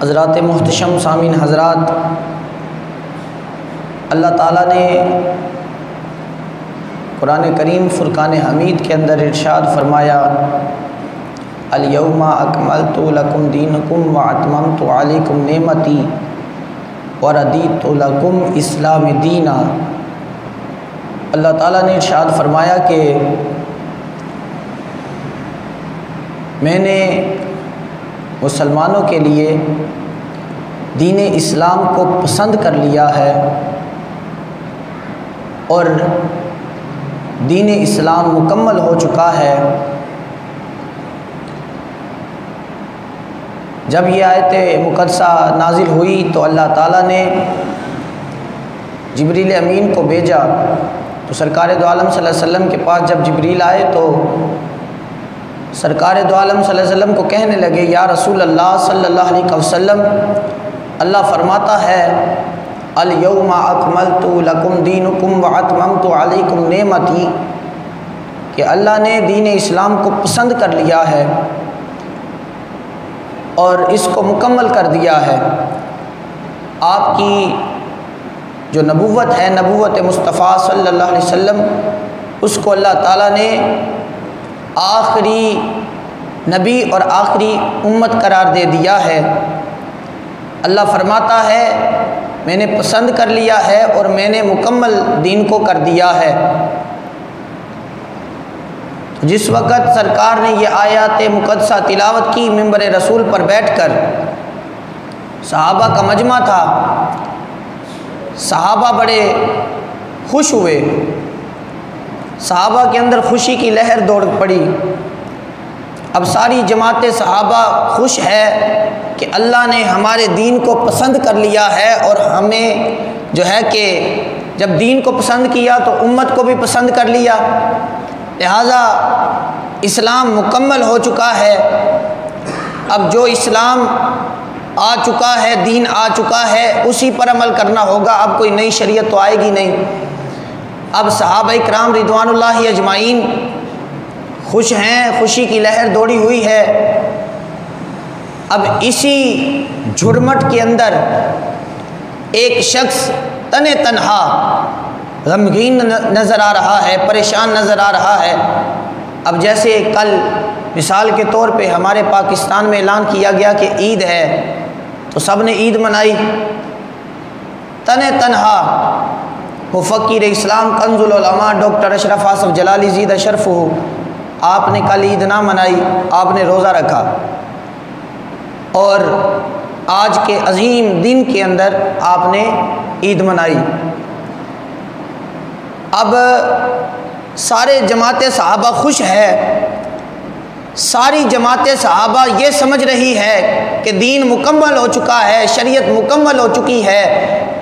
حضرات محتشم سامعین حضرات، اللہ تعالیٰ نے قرآن کریم فرقان حمید کے اندر ارشاد فرمایا، الیوم اکملت لکم دینکم واتممت علیکم نعمتی وردیت لکم اسلام دینا۔ اللہ تعالیٰ نے ارشاد فرمایا کہ میں نے مسلمانوں کے لیے دین اسلام کو پسند کر لیا ہے اور دین اسلام مکمل ہو چکا ہے۔ جب یہ آیت مقدسہ نازل ہوئی تو اللہ تعالیٰ نے جبریل امین کو بھیجا، تو سرکار دو عالم صلی اللہ علیہ وسلم کے پاس جب جبریل آئے تو سرکار دو عالم صلی اللہ علیہ وسلم کو کہنے لگے، یا رسول اللہ صلی اللہ علیہ وسلم، اللہ فرماتا ہے الیوم اکملت لکم دینکم واتممت علیکم نعمتی، کہ اللہ نے دین اسلام کو پسند کر لیا ہے اور اس کو مکمل کر دیا ہے۔ آپ کی جو نبوت ہے، نبوت مصطفیٰ صلی اللہ علیہ وسلم، اس کو اللہ تعالیٰ نے آخری نبی اور آخری امت قرار دے دیا ہے۔ اللہ فرماتا ہے میں نے پسند کر لیا ہے اور میں نے مکمل دین کو کر دیا ہے۔ جس وقت سرکار نے یہ آیات مقدسہ تلاوت کی ممبر رسول پر بیٹھ کر، صحابہ کا مجمع تھا، صحابہ بڑے خوش ہوئے، صحابہ کے اندر خوشی کی لہر دوڑ پڑی۔ اب ساری جماعت صحابہ خوش ہے کہ اللہ نے ہمارے دین کو پسند کر لیا ہے، اور ہمیں جو ہے کہ جب دین کو پسند کیا تو امت کو بھی پسند کر لیا، لہذا اسلام مکمل ہو چکا ہے۔ اب جو اسلام آ چکا ہے، دین آ چکا ہے، اسی پر عمل کرنا ہوگا، اب کوئی نئی شریعت تو آئے گی نہیں۔ اب صحابہ کرام رضوان اللہ اجمعین خوش ہیں، خوشی کی لہر دوڑی ہوئی ہے۔ اب اسی جھرمٹ کے اندر ایک شخص تنہا غمگین نظر آ رہا ہے، پریشان نظر آ رہا ہے۔ اب جیسے کل مثال کے طور پہ ہمارے پاکستان میں اعلان کیا گیا کہ عید ہے، تو سب نے عید منائی، تنہا مفکر اسلام کنز العلماء ڈاکٹر اشرف آصف جلالی زیدہ شرف ہو، آپ نے کل عید نہ منائی، آپ نے روزہ رکھا، اور آج کے عظیم دن کے اندر آپ نے عید منائی۔ اب سارے جماعت صحابہ خوش ہے، ساری جماعت صحابہ یہ سمجھ رہی ہے کہ دین مکمل ہو چکا ہے، شریعت مکمل ہو چکی ہے،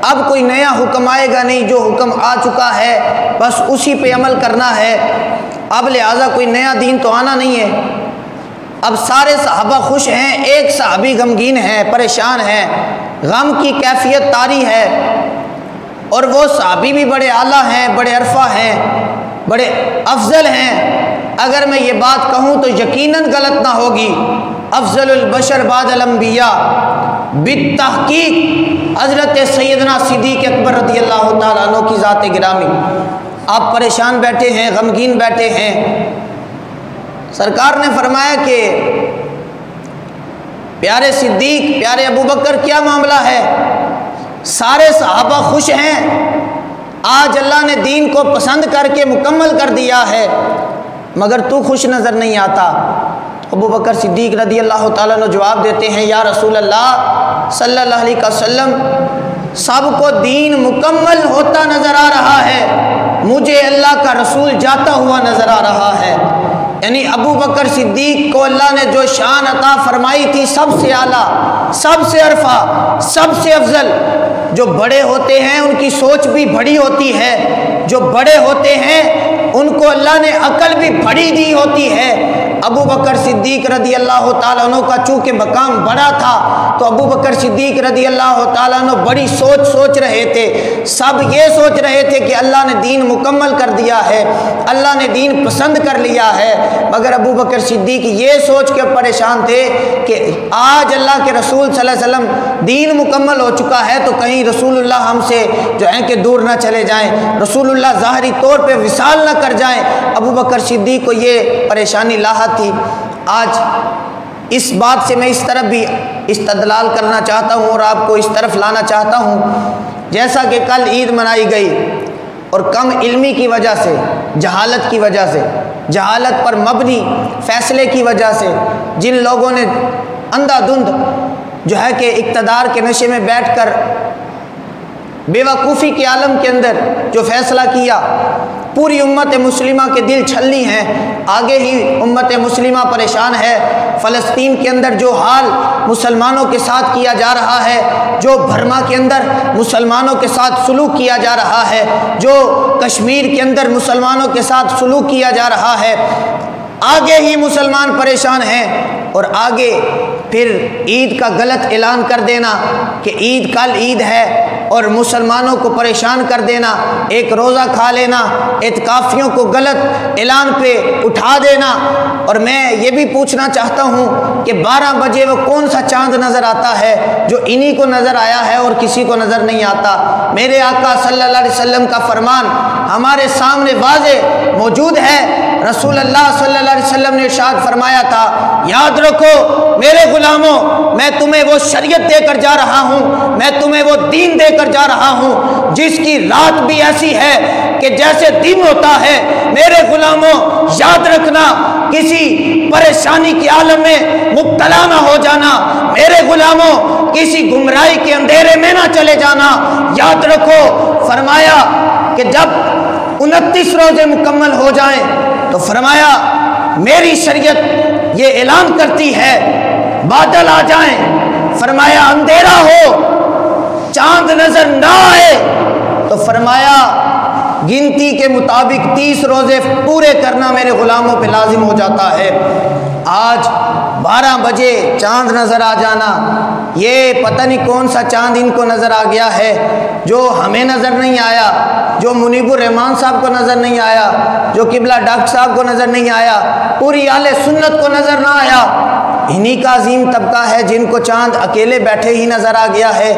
اب کوئی نیا حکم آئے گا نہیں، جو حکم آ چکا ہے بس اسی پہ عمل کرنا ہے، اب لہٰذا کوئی نیا دین تو آنا نہیں ہے۔ اب سارے صحابہ خوش ہیں، ایک صحابی غمگین ہے، پریشان ہے، غم کی کیفیت طاری ہے، اور وہ صحابی بھی بڑے اعلیٰ ہیں، بڑے عرفہ ہیں، بڑے افضل ہیں۔ اگر میں یہ بات کہوں تو یقیناً غلط نہ ہوگی، افضل البشر بعد الانبیاء بالتحقیق حضرت سیدنا صدیق اکبر رضی اللہ تعالیٰ عنہ کی ذات گرامی۔ آپ پریشان بیٹھے ہیں، غمگین بیٹھے ہیں، سرکار نے فرمایا کہ پیارے صدیق، پیارے ابوبکر، کیا معاملہ ہے؟ سارے صحابہ خوش ہیں، آج اللہ نے دین کو پسند کر کے مکمل کر دیا ہے، مگر تو خوش نظر نہیں آتا۔ ابوبکر صدیق رضی اللہ تعالیٰ عنہ جواب دیتے ہیں، یا رسول اللہ صلی اللہ علیہ وسلم، سب کو دین مکمل ہوتا نظر آ رہا ہے، مجھے اللہ کا رسول جاتا ہوا نظر آ رہا ہے۔ یعنی ابوبکر صدیق کو اللہ نے جو شان عطا فرمائی تھی، سب سے اعلیٰ، سب سے عرفہ، سب سے افضل۔ جو بڑے ہوتے ہیں ان کی سوچ بھی بڑی ہوتی ہے، جو بڑے ہوتے ہیں ان کو اللہ نے عقل بھی بڑی دی ہوتی ہے، ابو بکر صدیق رضی اللہ تعالیٰ عنہ کا چونکہ مقام بڑا تھا تو ابو بکر صدیق رضی اللہ تعالیٰ عنہ بڑی سوچ رہے تھے، سب یہ سوچ رہے تھے کہ اللہ نے دین مکمل کر دیا ہے، اللہ نے دین پسند کر لیا ہے، مگر ابو بکر صدیق یہ سوچ کے پریشان تھے کہ آج اللہ کے رسول صلی اللہ علیہ وسلم دین مکمل ہو چکا ہے تو کہیں رسول اللہ ہم سے جو ہے کہ دور نہ چلے جائیں، رسول اللہ ظاہری طور پہ وصال نہ کر جائیں۔ ابو بکر صدیق کو یہ پریشانی لاحق تھی۔ آج اس بات سے میں اس طرف بھی استدلال کرنا چاہتا ہوں اور آپ کو اس طرف لانا چاہتا ہوں، جیسا کہ کل عید منائی گئی اور کم علمی کی وجہ سے، جہالت کی وجہ سے، جہالت پر مبنی فیصلے کی وجہ سے جن لوگوں نے اندھا دھند جو ہے کہ اقتدار کے نشے میں بیٹھ کر بے وقوفی کے عالم کے اندر جو فیصلہ کیا، پوری امت مسلمہ کے دل چھلنی ہیں، آگے ہی امت مسلمہ پریشان ہے۔ فلسطین کے اندر جو حال مسلمانوں کے ساتھ کیا جا رہا ہے، جو برما کے اندر مسلمانوں کے ساتھ سلوک کیا جا رہا ہے، جو کشمیر کے اندر مسلمانوں کے ساتھ سلوک کیا جا رہا ہے، آگے ہی مسلمان پریشان ہیں، اور آگے پھر عید کا غلط اعلان کر دینا کہ عید کل عید ہے اور مسلمانوں کو پریشان کر دینا، ایک روزہ کھا لینا، اعتکافیوں کو غلط اعلان پہ اٹھا دینا۔ اور میں یہ بھی پوچھنا چاہتا ہوں کہ 12 بجے وہ کون سا چاند نظر آتا ہے جو انہی کو نظر آیا ہے اور کسی کو نظر نہیں آتا؟ میرے آقا صلی اللہ علیہ وسلم کا فرمان ہمارے سامنے واضح موجود ہے۔ رسول اللہ صلی اللہ علیہ وسلم نے ارشاد فرمایا تھا، یاد رکھو میرے غلاموں، میں تمہیں وہ شریعت دے کر جا رہا ہوں، میں تمہیں وہ دین دے کر جا رہا ہوں جس کی رات بھی ایسی ہے کہ جیسے دن ہوتا ہے۔ میرے غلاموں یاد رکھنا، کسی پریشانی کے عالم میں مبتلا نہ ہو جانا، میرے غلاموں کسی گمراہی کے اندھیرے میں نہ چلے جانا۔ یاد رکھو فرمایا کہ جب 29 روزے مکمل ہو جائیں تو فرمایا میری شریعت یہ اعلان کرتی ہے بادل آ جائیں، فرمایا اندھیرا ہو، چاند نظر نہ آئے تو فرمایا گنتی کے مطابق 30 روزے پورے کرنا میرے غلاموں پہ لازم ہو جاتا ہے۔ آج 12 بجے چاند نظر آ جانا، یہ پتہ نہیں کون سا چاند ان کو نظر آ گیا ہے جو ہمیں نظر نہیں آیا، جو منیب الرحمان صاحب کو نظر نہیں آیا، جو قبلہ ڈاکٹر صاحب کو نظر نہیں آیا، پوری اہل سنت کو نظر نہ آیا۔ انہی کا عظیم طبقہ ہے جن کو چاند اکیلے بیٹھے ہی نظر آ گیا ہے۔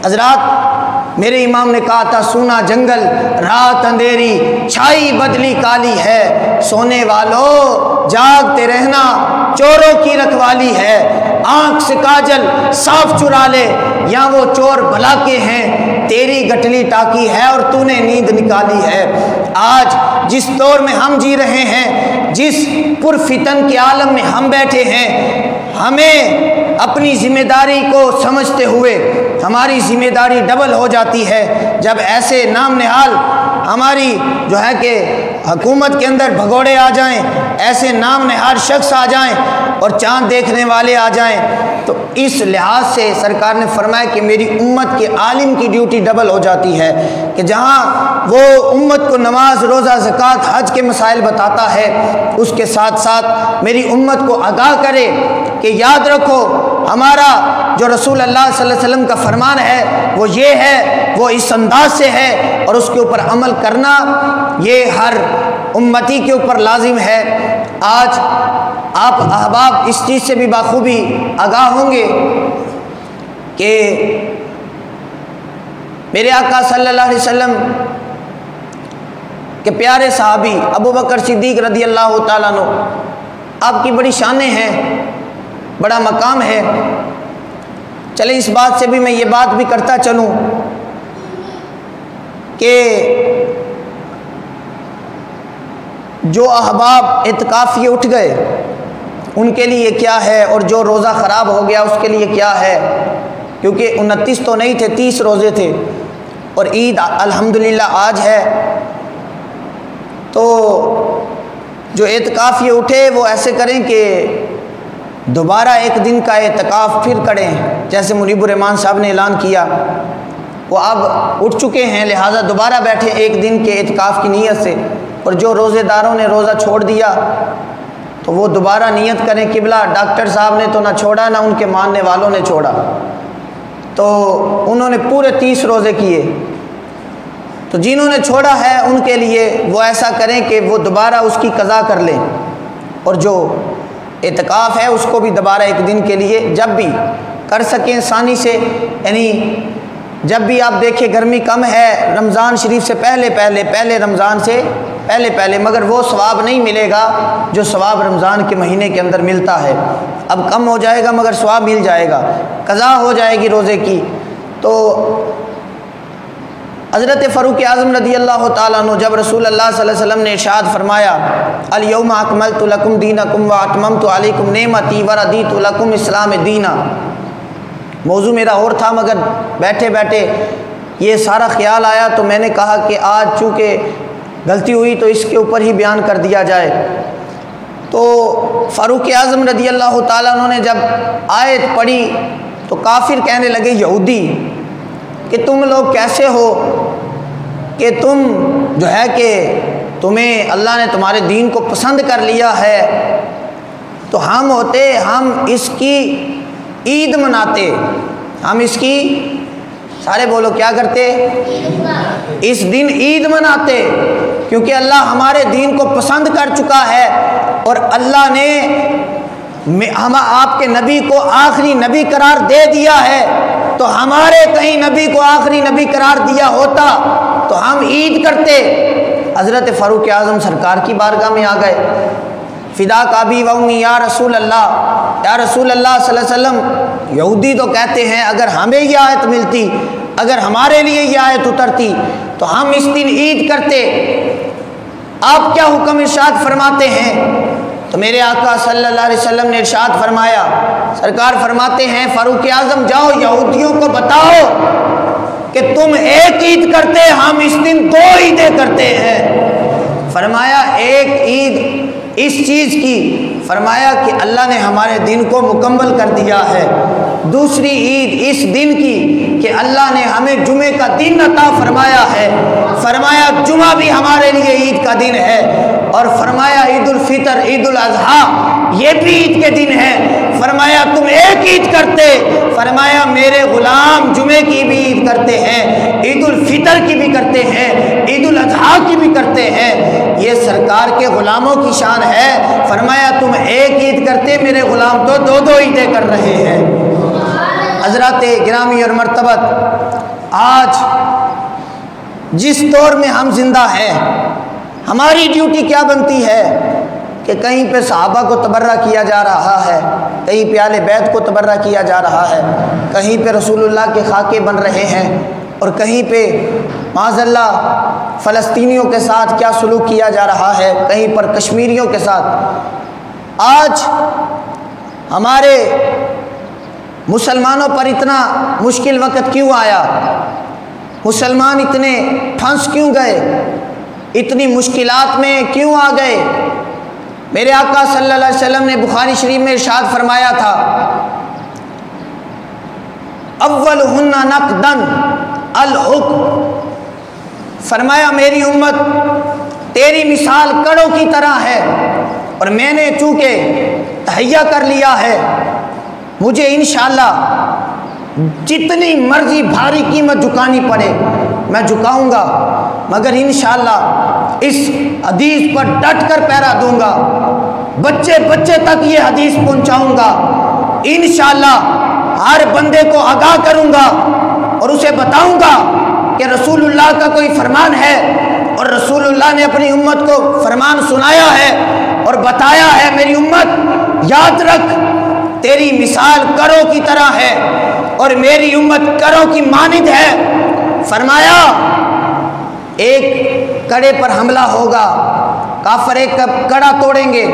حضرات میرے امام نے کہا تھا، سونا جنگل رات اندھیری چھائی بدلی کالی ہے، سونے والو جاگتے رہنا چوروں کی رکھوالی ہے، آنکھ سے کاجل صاف چرا لے یا وہ چور بھلا کے ہیں، تیری گٹلی ٹاکی ہے اور تو نے نیند نکالی ہے۔ آج جس دور میں ہم جی رہے ہیں، جس پرفتن کے عالم میں ہم بیٹھے ہیں، ہمیں اپنی ذمہ داری کو سمجھتے ہوئے ہماری ذمہ داری ڈبل ہو جاتی ہے جب ایسے نام نہال ہماری جو ہے کہ حکومت کے اندر بھگوڑے آ جائیں، ایسے نام نہال شخص آ جائیں اور چاند دیکھنے والے آ جائیں، تو اس لحاظ سے سرکار نے فرمایا کہ میری امت کے عالم کی ڈیوٹی ڈبل ہو جاتی ہے کہ جہاں وہ امت کو نماز، روزہ، زکوٰۃ، حج کے مسائل بتاتا ہے، اس کے ساتھ ساتھ میری امت کو آگاہ کرے کہ یاد رکھو ہمارا جو رسول اللہ صلی اللہ علیہ وسلم کا فرمان ہے وہ یہ ہے، وہ اس انداز سے ہے، اور اس کے اوپر عمل کرنا یہ ہر امتی کے اوپر لازم ہے۔ آج آپ احباب اس چیز سے بھی بخوبی آگاہ ہوں گے کہ میرے آقا صلی اللہ علیہ وسلم کے پیارے صحابی ابو بکر صدیق رضی اللہ تعالیٰ عنہ، آپ کی بڑی شانیں ہیں، بڑا مقام ہے۔ چلے اس بات سے بھی میں یہ بات بھی کرتا چلوں کہ جو احباب اعتکافی اٹھ گئے ان کے لیے کیا ہے، اور جو روزہ خراب ہو گیا اس کے لیے کیا ہے، کیونکہ 29 تو نہیں تھے، 30 روزے تھے، اور عید الحمدللہ آج ہے۔ تو جو اعتکافی اٹھے وہ ایسے کریں کہ دوبارہ ایک دن کا اعتکاف پھر کریں، جیسے منیب الرحمان صاحب نے اعلان کیا، وہ اب اٹھ چکے ہیں، لہٰذا دوبارہ بیٹھے ایک دن کے اعتکاف کی نیت سے۔ اور جو روزے داروں نے روزہ چھوڑ دیا تو وہ دوبارہ نیت کریں قبلہ ڈاکٹر صاحب نے تو نہ چھوڑا نہ ان کے ماننے والوں نے چھوڑا، تو انہوں نے پورے 30 روزے کیے۔ تو جنہوں نے چھوڑا ہے ان کے لیے وہ ایسا کریں کہ وہ دوبارہ اس کی قضا کر لیں، اور جو اعتکاف ہے اس کو بھی دوبارہ ایک دن کے لیے جب بھی کر سکیں آسانی سے، یعنی جب بھی آپ دیکھیں گرمی کم ہے رمضان شریف سے پہلے رمضان سے پہلے، مگر وہ ثواب نہیں ملے گا جو ثواب رمضان کے مہینے کے اندر ملتا ہے۔ اب کم ہو جائے گا مگر ثواب مل جائے گا، قضا ہو جائے گی روزے کی۔ تو حضرت فاروق اعظم رضی اللہ تعالیٰ عنہ جب رسول اللہ صلی اللہ علیہ وسلم نے ارشاد فرمایا الیوم اکملت لکم دینکم واتممت علیکم نعمتی ورضیت لکم اسلام دینا، موضوع میرا اور تھا مگر بیٹھے بیٹھے یہ سارا خیال آیا تو میں نے کہا کہ آج چونکہ غلطی ہوئی تو اس کے اوپر ہی بیان کر دیا جائے۔ تو فاروق اعظم رضی اللہ تعالیٰ عنہ نے جب آیت پڑھی تو کافر کہنے لگے یہودی کہ تم لوگ کیسے ہو کہ تم جو ہے کہ تمہیں اللہ نے تمہارے دین کو پسند کر لیا ہے، تو ہم اس کی عید مناتے، ہم اس کی سارے بولو کیا کرتے، اس دن عید مناتے، کیونکہ اللہ ہمارے دین کو پسند کر چکا ہے اور اللہ نے ہم آپ کے نبی کو آخری نبی قرار دے دیا ہے، تو ہمارے کہیں نبی کو آخری نبی قرار دیا ہوتا تو ہم عید کرتے۔ حضرت فاروق اعظم سرکار کی بارگاہ میں آ گئے، فداک ابی و امی یا رسول اللہ صلی اللہ علیہ وسلم، یہودی تو کہتے ہیں اگر ہمیں یہ آیت ملتی، اگر ہمارے لیے یہ آیت اترتی تو ہم اس دن عید کرتے، آپ کیا حکم ارشاد فرماتے ہیں؟ تو میرے آقا صلی اللہ علیہ وسلم نے ارشاد فرمایا، سرکار فرماتے ہیں فاروق اعظم جاؤ یہودیوں کو بتاؤ کہ تم ایک عید کرتے، ہم اس دن 2 عیدیں کرتے ہیں۔ فرمایا ایک عید اس چیز کی، فرمایا کہ اللہ نے ہمارے دین کو مکمل کر دیا ہے، دوسری عید اس دن کی کہ اللہ نے ہمیں جمعے کا دن عطا فرمایا ہے، فرمایا جمعہ بھی ہمارے لیے عید کا دن ہے، اور فرمایا عید الفطر عید الاضحیٰ یہ بھی عید کے دن ہے، فرمایا تم ایک عید کرتے، فرمایا میرے غلام جمعے کی بھی عید کرتے ہیں، عید الفطر کی بھی کرتے ہیں، عید الاضحیٰ کی بھی کرتے ہیں، یہ سرکار کے غلاموں کی شان ہے، فرمایا تم ایک عید کرتے، میرے غلام تو 2 عیدیں کر رہے ہیں۔ حضرات گرامی اور مرتبت، آج جس دور میں ہم زندہ ہیں ہماری ڈیوٹی کیا بنتی ہے کہ کہیں پہ صحابہ کو تبرہ کیا جا رہا ہے، کہیں پہ اہل بیت کو تبرہ کیا جا رہا ہے، کہیں پہ رسول اللہ کے خاکے بن رہے ہیں، اور کہیں پہ معاذ اللہ فلسطینیوں کے ساتھ کیا سلوک کیا جا رہا ہے، کہیں پر کشمیریوں کے ساتھ۔ آج ہمارے مسلمانوں پر اتنا مشکل وقت کیوں آیا؟ مسلمان اتنے پھنس کیوں گئے؟ اتنی مشکلات میں کیوں آ گئے؟ میرے آقا صلی اللہ علیہ وسلم نے بخاری شریف میں ارشاد فرمایا تھا اولہن نقدن الحکم، فرمایا میری امت تیری مثال کڑوں کی طرح ہے، اور میں نے چونکہ تہیہ کر لیا ہے، مجھے انشاءاللہ جتنی مرضی بھاری قیمت جھکانی پڑے میں جھکاؤں گا، مگر انشاءاللہ اس حدیث پر ڈٹ کر پہرا دوں گا، بچے بچے تک یہ حدیث پہنچاؤں گا، انشاءاللہ ہر بندے کو آگاہ کروں گا اور اسے بتاؤں گا کہ رسول اللہ کا کوئی فرمان ہے، اور رسول اللہ نے اپنی امت کو فرمان سنایا ہے اور بتایا ہے میری امت یاد رکھ تیری مثال کروں کی طرح ہے اور میری امت کروں کی مانند ہے۔ فرمایا ایک کڑے پر حملہ ہوگا، کافر ایک کڑا توڑیں گے،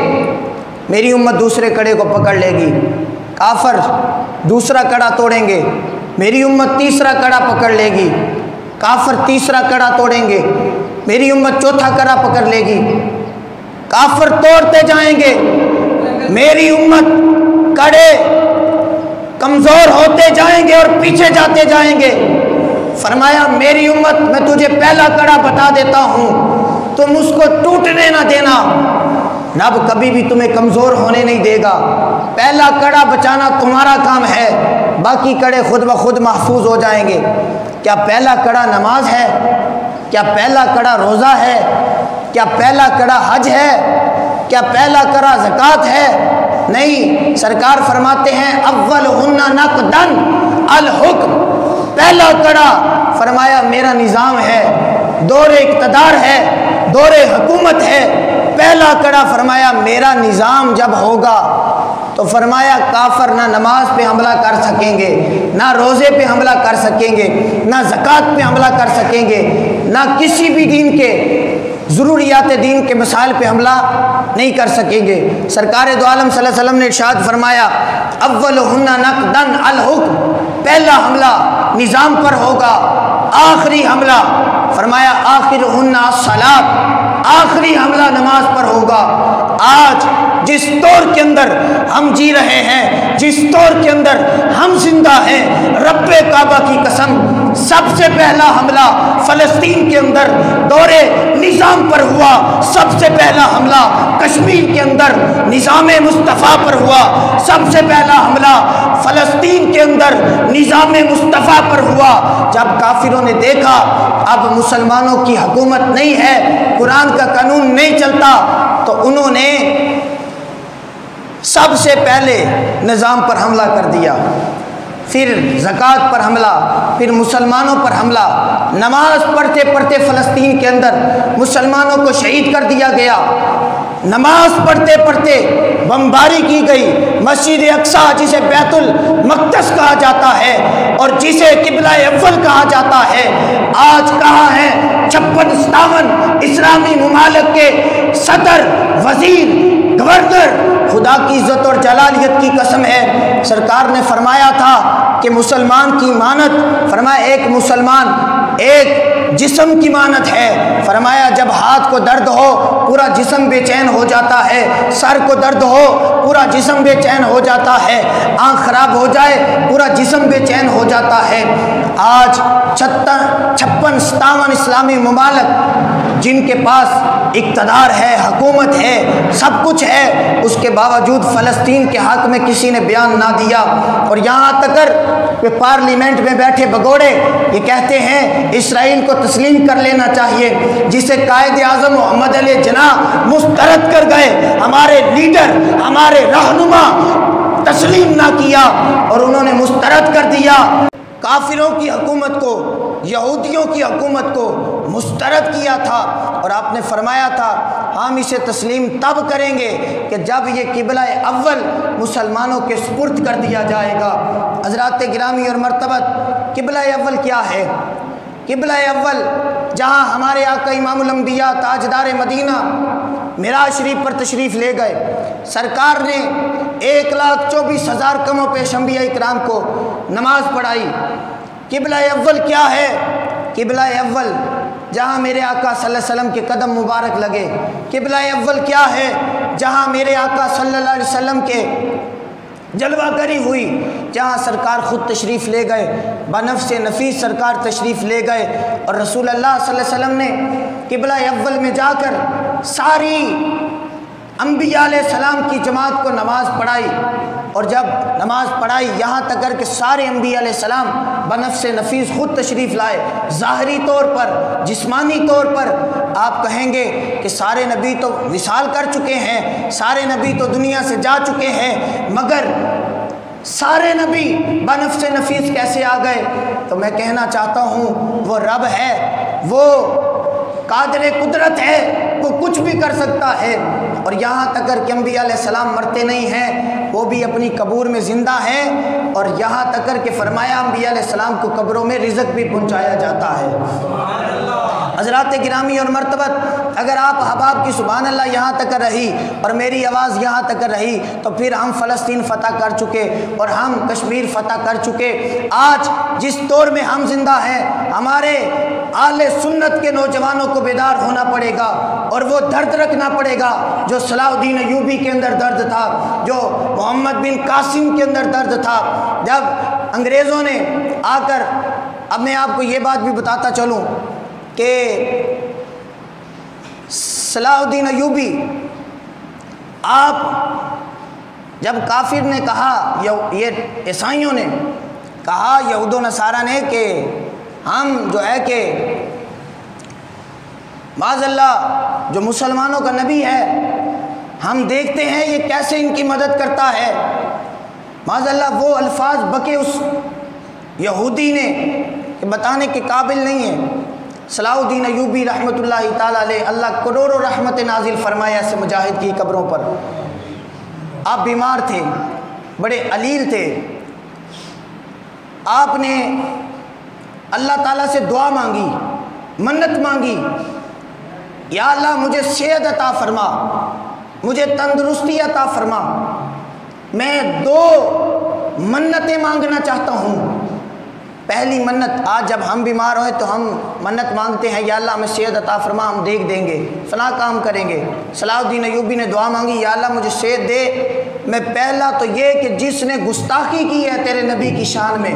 میری امت دوسرے کڑے کو پکڑ لے گی، کافر دوسرا کڑا توڑیں گے، میری امت تیسرا کڑا پکڑ لے گی، کافر تیسرا کڑا توڑیں گے، میری امت چوتھا کڑا پکڑ لے گی، کافر توڑتے جائیں گے، میری امت کڑے کمزور ہوتے جائیں گے اور پیچھے جاتے جائیں گے۔ فرمایا میری امت میں تجھے پہلا کڑا بتا دیتا ہوں، تم اس کو ٹوٹنے نہ دینا، رب کبھی بھی تمہیں کمزور ہونے نہیں دے گا۔ پہلا کڑا بچانا تمہارا کام ہے، باقی کڑے خود بخود محفوظ ہو جائیں گے۔ کیا پہلا کڑا نماز ہے؟ کیا پہلا کڑا روزہ ہے؟ کیا پہلا کڑا حج ہے؟ کیا پہلا کڑا زکوٰۃ ہے؟ نہیں، سرکار فرماتے ہیں اولہن نقدن الحکم، پہلا کڑا فرمایا میرا نظام ہے، دور اقتدار ہے، دور حکومت ہے۔ پہلا کڑا فرمایا میرا نظام جب ہوگا تو فرمایا کافر نہ نماز پہ حملہ کر سکیں گے، نہ روزے پہ حملہ کر سکیں گے، نہ زکوٰۃ پہ حملہ کر سکیں گے، نہ کسی بھی دین کے ضروریات دین کے مسائل پہ حملہ نہیں کر سکیں گے۔ سرکار دو عالم صلی اللہ علیہ وسلم نے ارشاد فرمایا اولہن نقدن الحکم، پہلا حملہ نظام پر ہوگا، آخری حملہ فرمایا آخرہن الصلاۃ، آخری حملہ نماز پر ہوگا۔ آج جس دور کے اندر ہم جی رہے ہیں، جس دور کے اندر ہم زندہ ہیں، رب کعبہ کی قسم سب سے پہلا حملہ فلسطین کے اندر دور نظام پر ہوا، سب سے پہلا حملہ کشمیر کے اندر نظام مصطفیٰ پر ہوا، سب سے پہلا حملہ فلسطین کے اندر نظام مصطفیٰ پر ہوا۔ جب کافروں نے دیکھا اب مسلمانوں کی حکومت نہیں ہے، قرآن کا قانون نہیں چلتا، تو انہوں نے سب سے پہلے نظام پر حملہ کر دیا، پھر زکوٰۃ پر حملہ، پھر مسلمانوں پر حملہ۔ نماز پڑھتے پڑھتے فلسطین کے اندر مسلمانوں کو شہید کر دیا گیا، نماز پڑھتے پڑھتے بمباری کی گئی۔ مسجد اقصیٰ جسے بیت المقدس کہا جاتا ہے اور جسے قبلہ اول کہا جاتا ہے، آج کہاں ہے 56-57 اسلامی ممالک کے صدر، وزیر، گورنر؟ خدا کی عزت اور جلالیت کی قسم ہے، سرکار نے فرمایا تھا کہ مسلمان کی مانت، فرمایا ایک مسلمان ایک جسم کی مانت ہے۔ فرمایا جب ہاتھ کو درد ہو پورا جسم بے چین ہو جاتا ہے، سر کو درد ہو پورا جسم بے چین ہو جاتا ہے، آنکھ خراب ہو جائے پورا جسم بے چین ہو جاتا ہے۔ آج 56-57 اسلامی ممالک جن کے پاس اقتدار ہے، حکومت ہے، سب کچھ ہے، اس کے باوجود فلسطین کے حق میں کسی نے بیان نہ دیا، اور یہاں تک کہ پارلیمنٹ میں بیٹھے بگوڑے یہ کہتے ہیں اسرائیل کو تسلیم کر لینا چاہیے، جسے قائد اعظم محمد علی جناح مسترد کر گئے، ہمارے لیڈر، ہمارے رہنما تسلیم نہ کیا اور انہوں نے مسترد کر دیا۔ کافروں کی حکومت کو، یہودیوں کی حکومت کو مسترد کیا تھا، اور آپ نے فرمایا تھا ہم اسے تسلیم تب کریں گے کہ جب یہ قبلہ اول مسلمانوں کے سپرد کر دیا جائے گا۔ حضرات گرامی اور مرتبت، قبلہ اول کیا ہے؟ قبلہ اول جہاں ہمارے آقا امام الانبیاء تاجدار مدینہ معراج شریف پر تشریف لے گئے، سرکار نے 1,24,000 کم و پیش انبیاء اکرام کو نماز پڑھائی۔ قبلہ اول کیا ہے؟ قبلہ اول جہاں میرے آقا صلی اللہ علیہ وسلم کے قدم مبارک لگے۔ قبلہ اول کیا ہے؟ جہاں میرے آقا صلی اللہ علیہ وسلم کے جلوہ گری ہوئی، جہاں سرکار خود تشریف لے گئے، بنفس نفیس سرکار تشریف لے گئے، اور رسول اللہ صلی اللہ علیہ وسلم نے قبلہ اول میں جا کر ساری انبیاء علیہ السلام کی جماعت کو نماز پڑھائی، اور جب نماز پڑھائی یہاں تک کر کہ سارے انبیاء علیہ السلام بنفس نفیس خود تشریف لائے۔ ظاہری طور پر، جسمانی طور پر آپ کہیں گے کہ سارے نبی تو وصال کر چکے ہیں، سارے نبی تو دنیا سے جا چکے ہیں، مگر سارے نبی بنفس نفیس کیسے آ گئے؟ تو میں کہنا چاہتا ہوں وہ رب ہے، وہ قادر قدرت ہے، وہ کچھ بھی کر سکتا ہے، اور یہاں تک کہ انبیاء علیہ السلام مرتے نہیں ہیں، وہ بھی اپنی قبور میں زندہ ہیں، اور یہاں تک کہ فرمایا انبیاء علیہ السلام کو قبروں میں رزق بھی پہنچایا جاتا ہے۔ حضرات گرامی اور مرتبت، اگر آپ احباب کی سبحان اللہ یہاں تک رہی اور میری آواز یہاں تک رہی تو پھر ہم فلسطین فتح کر چکے اور ہم کشمیر فتح کر چکے۔ آج جس دور میں ہم زندہ ہیں، ہمارے اہل سنت کے نوجوانوں کو بیدار ہونا پڑے گا اور وہ درد رکھنا پڑے گا جو صلاح الدین ایوبی کے اندر درد تھا، جو محمد بن قاسم کے اندر درد تھا۔ جب انگریزوں نے آ کر، اب میں آپ کو یہ بات بھی بتاتا چلوں کہ صلاح الدین ایوبی آپ جب کافر نے کہا، یہ عیسائیوں نے کہا، یہود و نصارہ نے، کہ ہم جو ہے کہ معاذ اللہ جو مسلمانوں کا نبی ہے، ہم دیکھتے ہیں یہ کیسے ان کی مدد کرتا ہے، معاذ اللہ وہ الفاظ بکے اس یہودی نے کہ بتانے کے قابل نہیں ہے۔ صلاح الدین ایوبی رحمۃ اللہ تعالیٰ علیہ، اللہ کروڑوں رحمت نازل فرمائے ایسے مجاہد کی قبروں پر۔ آپ بیمار تھے، بڑے علیل تھے، آپ نے اللہ تعالیٰ سے دعا مانگی، منت مانگی، یا اللہ مجھے صحت عطا فرما، مجھے تندرستی عطا فرما، میں 2 منتیں مانگنا چاہتا ہوں۔ پہلی منت، آج جب ہم بیمار ہوئے تو ہم منت مانگتے ہیں، یا اللہ ہمیں صحت عطا فرما، ہم دیکھ دیں گے، فلاں کام کریں گے۔ صلاح الدین ایوبی نے دعا مانگی، یا اللہ مجھے صحت دے، میں پہلا تو یہ کہ جس نے گستاخی کی ہے تیرے نبی کی شان میں،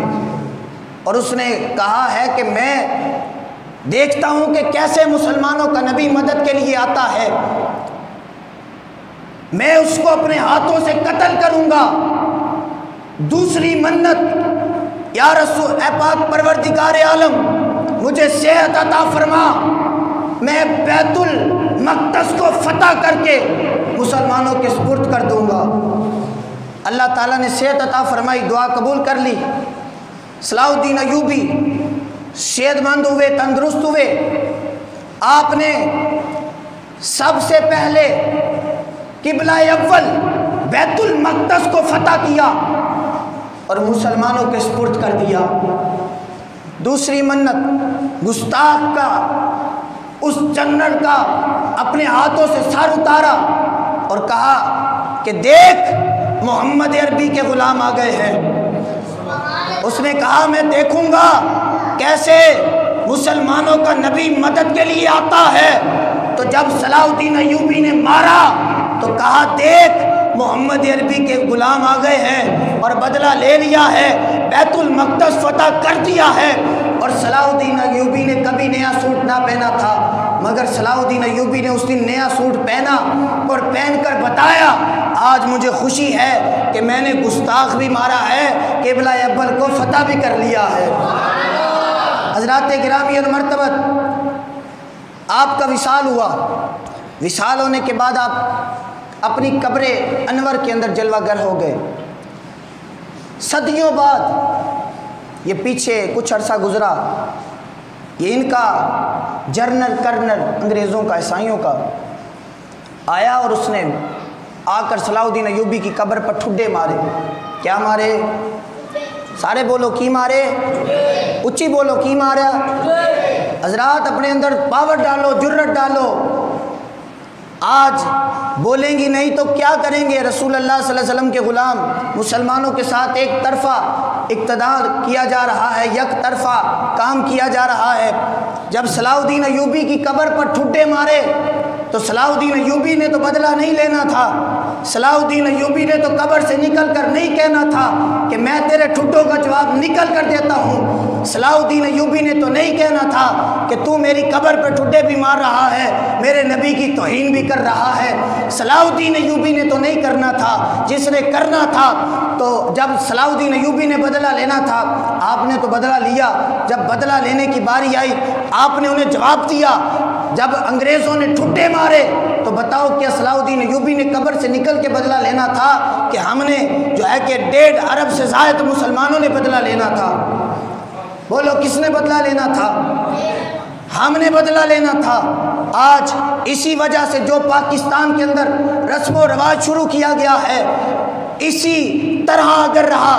اور اس نے کہا ہے کہ میں دیکھتا ہوں کہ کیسے مسلمانوں کا نبی مدد کے لیے آتا ہے، میں اس کو اپنے ہاتھوں سے قتل کروں گا۔ دوسری منت، یا رسول اے پاک پروردگار عالم مجھے صحت عطا فرما، میں بیت المقدس کو فتح کر کے مسلمانوں کے سپرد کر دوں گا۔ اللہ تعالیٰ نے صحت عطا فرمائی، دعا قبول کر لی۔ صلاح الدین ایوبی صحت مند ہوئے، تندرست ہوئے۔ آپ نے سب سے پہلے قبلہ اول بیت المقدس کو فتح کیا اور مسلمانوں کے سپرد کر دیا۔ دوسری منت، گستاخ کا اس جنرل کا اپنے ہاتھوں سے سر اتارا اور کہا کہ دیکھ محمد عربی کے غلام آ گئے ہیں۔ اس نے کہا میں دیکھوں گا کیسے مسلمانوں کا نبی مدد کے لیے آتا ہے۔ تو جب صلاح الدین ایوبی نے مارا تو کہا دیکھ محمد عربی کے غلام آ گئے ہیں اور بدلہ لے لیا ہے، بیت المقدس فتح کر دیا ہے۔ اور صلاح الدین ایوبی نے کبھی نیا سوٹ نہ پہنا تھا، مگر صلاح الدین ایوبی نے اس دن نیا سوٹ پہنا اور پہن کر بتایا آج مجھے خوشی ہے کہ میں نے گستاخ بھی مارا ہے، قبلہ اول کو فتح بھی کر لیا ہے۔ حضرات گرامی اور مرتبت، آپ کا وصال ہوا، وصال ہونے کے بعد آپ اپنی قبر انور کے اندر جلوہ گر ہو گئے۔ صدیوں بعد یہ پیچھے کچھ عرصہ گزرا، یہ ان کا جنرل کرنل انگریزوں کا، عیسائیوں کا آیا اور اس نے آ کر صلاح الدین ایوبی کی قبر پر ٹھڈے مارے۔ کیا مارے؟ سارے بولو کی مارے، اچھی بولو کی مارا۔ حضرات اپنے اندر پاور ڈالو، جرت ڈالو۔ آج بولیں گی نہیں تو کیا کریں گے؟ رسول اللہ صلی اللہ علیہ وسلم کے غلام مسلمانوں کے ساتھ ایک طرفہ اقتدار کیا جا رہا ہے، یک طرفہ کام کیا جا رہا ہے۔ جب صلاح الدین ایوبی کی قبر پر ٹھڈے مارے تو صلاح الدین ایوبی نے تو بدلہ نہیں لینا تھا، صلاح الدین ایوبی نے تو قبر سے نکل کر نہیں کہنا تھا کہ میں تیرے ٹھڈوں کا جواب نکل کر دیتا ہوں، صلاح الدین ایوبی نے تو نہیں کہنا تھا کہ تو میری قبر پر ٹھڈے بھی مار رہا ہے، میرے نبی کی توہین بھی کر رہا ہے۔ صلاح الدین ایوبی نے تو نہیں کرنا تھا، جس نے کرنا تھا تو جب صلاح الدین ایوبی نے بدلہ لینا تھا آپ نے تو بدلہ لیا۔ جب بدلہ لینے کی باری آئی آپ نے انہیں جواب دیا۔ جب انگریزوں نے ٹھڈے مارے تو بتاؤ کیا صلاح الدین ایوبی نے قبر سے نکل کے بدلہ لینا تھا کہ ہم نے جو ہے کہ 1.5 ارب سے زائد مسلمانوں نے بدلہ لینا تھا؟ بولو کس نے بدلہ لینا تھا؟ ہم نے بدلہ لینا تھا۔ آج اسی وجہ سے جو پاکستان کے اندر رسم و رواج شروع کیا گیا ہے، اسی طرح اگر رہا،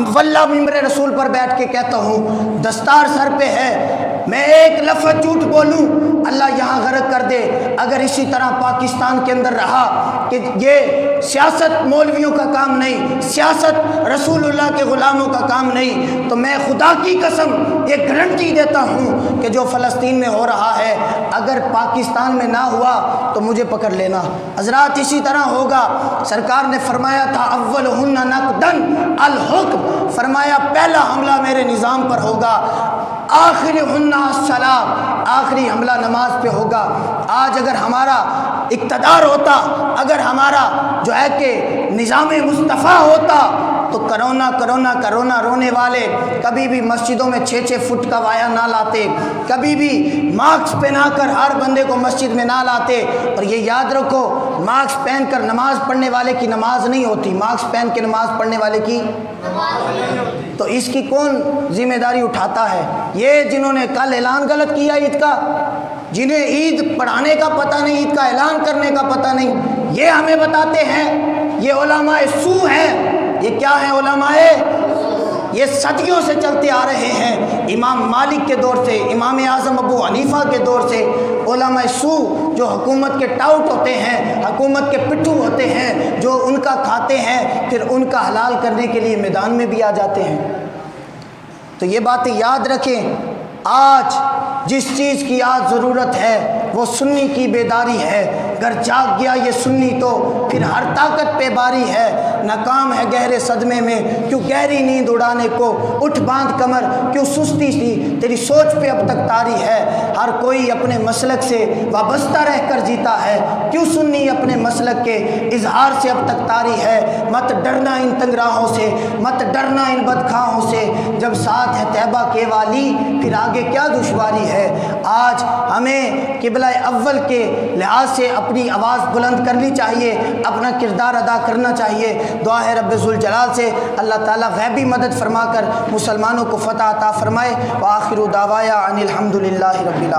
واللہ ممبر رسول پر بیٹھ کے کہتا ہوں، دستار سر پہ ہے، میں ایک لفظ جھوٹ بولوں اللہ یہاں غرق کر دے۔ اگر اسی طرح پاکستان کے اندر رہا کہ یہ سیاست مولویوں کا کام نہیں، سیاست رسول اللہ کے غلاموں کا کام نہیں، تو میں خدا کی قسم یہ گارنٹی دیتا ہوں کہ جو فلسطین میں ہو رہا ہے اگر پاکستان میں نہ ہوا تو مجھے پکڑ لینا۔ حضرات اسی طرح ہوگا۔ سرکار نے فرمایا تھا اولہن نقدن الحکم، فرمایا پہلا حملہ میرے نظام پر ہوگا، آخرہن الصلاۃ، آخری حملہ نماز پہ ہوگا۔ آج اگر ہمارا اقتدار ہوتا، اگر ہمارا جو ہے کہ نظام مصطفیٰ ہوتا تو کرونا کرونا کرونا رونے والے کبھی بھی مسجدوں میں 6 فٹ کا وایا نہ لاتے، کبھی بھی ماسک پہنا کر ہر بندے کو مسجد میں نہ لاتے۔ اور یہ یاد رکھو، ماسک پہن کر نماز پڑھنے والے کی نماز نہیں ہوتی، ماسک پہن کے نماز پڑھنے والے کی نماز نہیں ہوتی۔ تو اس کی کون ذمہ داری اٹھاتا ہے؟ یہ جنہوں نے کل اعلان غلط کیا عید کا، جنہیں عید پڑھانے کا پتہ نہیں، عید کا اعلان کرنے کا پتہ نہیں، یہ ہمیں بتاتے ہیں یہ علماء سو ہیں۔ یہ کیا ہیں علماء؟ یہ صدیوں سے چلتے آ رہے ہیں، امام مالک کے دور سے، امام اعظم ابو حنیفہ کے دور سے۔ علماء سو جو حکومت کے ٹاؤٹ ہوتے ہیں، حکومت کے پٹھو ہوتے ہیں، جو ان کا کھاتے ہیں پھر ان کا حلال کرنے کے لیے میدان میں بھی آ جاتے ہیں۔ تو یہ باتیں یاد رکھیں۔ آج جس چیز کی آج ضرورت ہے وہ سنی کی بیداری ہے۔ اگر جاگ گیا یہ سنی تو پھر ہر طاقت پہ باری ہے۔ ناکام ہے گہرے صدمے میں کیوں گہری نیند اڑانے کو، اٹھ باندھ کمر کیوں سستی سی تیری سوچ پہ اب تک طاری ہے۔ ہر کوئی اپنے مسلک سے وابستہ رہ کر جیتا ہے، کیوں سنی اپنے مسلک کے اظہار سے اب تک طاری ہے۔ مت ڈرنا ان تنگ راہوں سے، مت ڈرنا ان بدخواہوں سے، جب ساتھ ہے طیبہ کے والی پھر آگے کیا دشواری ہے۔ آج ہمیں قبلہ اول کے لحاظ سے اپنی آواز بلند کرنی چاہیے، اپنا کردار ادا کرنا چاہیے۔ دعا ہے رب ذوالجلال سے اللہ تعالیٰ غیبی مدد فرما کر مسلمانوں کو فتح عطا فرمائے۔ وآخر دعوایا ان الحمد للہ رب العالمین۔